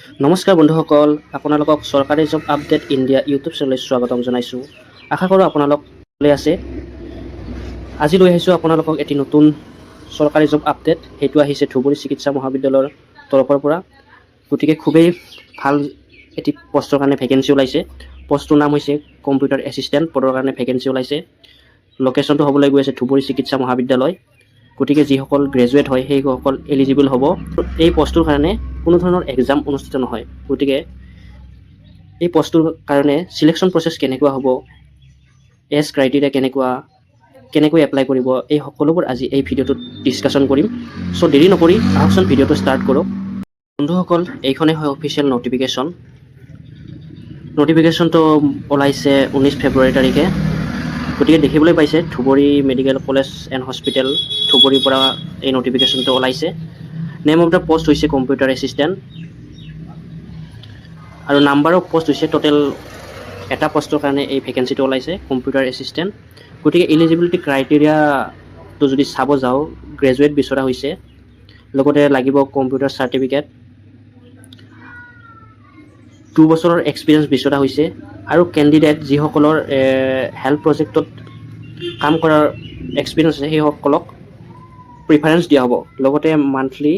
নমস্কাৰ বন্ধুসকল, আপোনালোকক চৰকাৰী জব আপডেট ইণ্ডিয়া ইউটিউব চেনেললৈ স্বাগতম জনাইছোঁ। আশা কৰোঁ আপোনালোক ভালে আছে। আজি লৈ আহিছোঁ আপোনালোকক এটি নতুন চৰকাৰী জব আপডেট। সেইটো আহিছে ধুবুৰী চিকিৎসা মহাবিদ্যালয়ৰ তৰফৰ পৰা। গতিকে খুবেই ভাল এটি পষ্টৰ কাৰণে ভেকেঞ্চি ওলাইছে। পষ্টটোৰ নাম হৈছে কম্পিউটাৰ এছিষ্টেণ্ট পদৰ কাৰণে ভেকেঞ্চি ওলাইছে। লোকেশ্যনটো হ'বলৈ গৈ আছে ধুবুৰী চিকিৎসা মহাবিদ্যালয়। গতিকে যিসকল গ্ৰেজুৱেট হয় সেইসকল এলিজিবল হ'ব। এই পষ্টটোৰ কাৰণে কোনো ধৰণৰ এক্সাম অনুষ্ঠিত নহয়। গতিকে এই পষ্টটোৰ কাৰণে চিলেকশ্যন প্ৰচেছ কেনেকুৱা হ'ব, এজ ক্ৰাইটেৰিয়া কেনেকৈ এপ্লাই কৰিব, এই সকলোবোৰ আজি এই ভিডিঅ'টোত ডিছকাশ্যন কৰিম। চ' দেৰি নকৰি আহকচোন ভিডিঅ'টো ষ্টাৰ্ট কৰোঁ। বন্ধুসকল, এইখনেই হয় অফিচিয়েল ন'টিফিকেশ্যন। ন'টিফিকেশ্যনটো ওলাইছে 19 ফেব্ৰুৱাৰী তাৰিখে। গতিকে দেখিবলৈ পাইছে Dhubri medical college and hospital ধুবুৰীৰ পৰা এই ন'টিফিকেশ্যনটো ওলাইছে। নেম অফ দ্য পষ্ট হৈছে কম্পিউটাৰ এছিষ্টেণ্ট আৰু নাম্বাৰ অফ পষ্ট হৈছে টোটেল এটা পষ্টৰ কাৰণে এই ভেকেঞ্চিটো ওলাইছে কম্পিউটাৰ এছিষ্টেণ্ট। গতিকে এলিজিবিলিটি ক্ৰাইটেৰিয়াটো যদি চাব যাওঁ, গ্ৰেজুৱেট বিচৰা হৈছে, লগতে লাগিব কম্পিউটাৰ চাৰ্টিফিকেট, 2 বছৰৰ এক্সপিৰিয়েঞ্চ বিচৰা হৈছে আৰু কেণ্ডিডেট যিসকলৰ হেল্থ প্ৰজেক্টত কাম কৰাৰ এক্সপিৰিয়েঞ্চ আছে সেইসকলক প্ৰিফাৰেঞ্চ দিয়া হ'ব। লগতে মান্থলি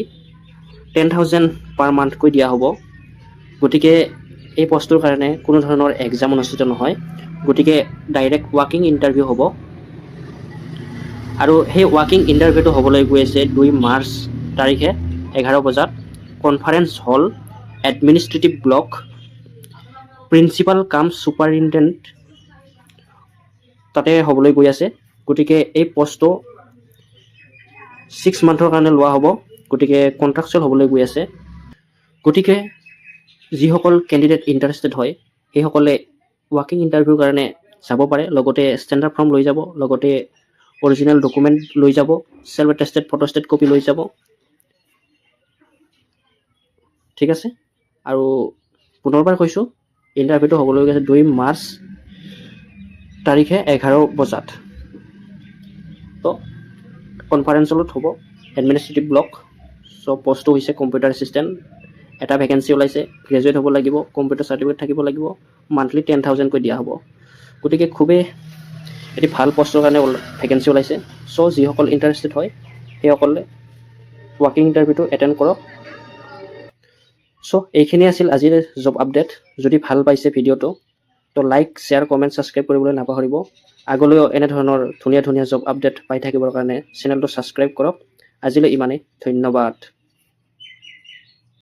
10,000 পাৰ মান্থকৈ দিয়া হ'ব। গতিকে এই পষ্টটোৰ কাৰণে কোনো ধৰণৰ এক্সাম অনুষ্ঠিত নহয়। গতিকে ডাইৰেক্ট ৱাকিং ইণ্টাৰভিউ হ'ব আৰু সেই ৱাকিং ইণ্টাৰভিউটো হ'বলৈ গৈ আছে 2 মাৰ্চ তাৰিখে 11 বজাত কনফাৰেঞ্চ হল, এডমিনিষ্ট্ৰেটিভ ব্লক, প্ৰিন্সিপাল কাম ছুপাৰিনটেণ্ডেণ্ট তাতে হ'বলৈ গৈ আছে। গতিকে এই পষ্টটো 6 মান্থৰ কাৰণে লোৱা হ'ব। গতিকে কণ্ট্ৰাকচুৱেল হ'বলৈ গৈ আছে। গতিকে যিসকল কেণ্ডিডেট ইণ্টাৰেষ্টেড হয় সেইসকলে ৱাকিং ইণ্টাৰভিউৰ কাৰণে যাব পাৰে। লগতে ষ্টেণ্ডাৰ্ড ফৰ্ম লৈ যাব, লগতে অৰিজিনেল ডকুমেণ্ট লৈ যাব, ছেল্ফ এটেষ্টেড ফটোষ্টেট কপি লৈ যাব। ঠিক আছে, আৰু পুনৰবাৰ কৈছোঁ ইণ্টাৰভিউটো হ'বলৈ গৈছে 2 মাৰ্চ তাৰিখে 11 বজাত। তো কনফাৰেঞ্চ হলত হ'ব, এডমিনিষ্ট্ৰেটিভ ব্লক। চ' পষ্টটো হৈছে কম্পিউটাৰ এছিষ্টেণ্ট। এটা ভেকেঞ্চি ওলাইছে, গ্ৰেজুৱেট হ'ব লাগিব, কম্পিউটাৰ চাৰ্টিফিকেট থাকিব লাগিব, মান্থলি 10,000কৈ দিয়া হ'ব। গতিকে খুবেই এটি ভাল পষ্টৰ কাৰণে ভেকেঞ্চি ওলাইছে। চ' যিসকল ইণ্টাৰেষ্টেড হয় সেইসকলে ৱাকিং ইণ্টাৰভিউটো এটেণ্ড কৰক। চ' এইখিনি আছিল আজিৰ জব আপডেট। যদি ভাল পাইছে ভিডিঅ'টো তো লাইক, শ্বেয়াৰ, কমেণ্ট, ছাবস্ক্ৰাইব কৰিবলৈ নাপাহৰিব। আগলৈও এনেধৰণৰ ধুনীয়া জব আপডেট পাই থাকিবৰ কাৰণে চেনেলটো ছাবস্ক্ৰাইব কৰক। আজিলৈ ইমানেই, ধন্যবাদ।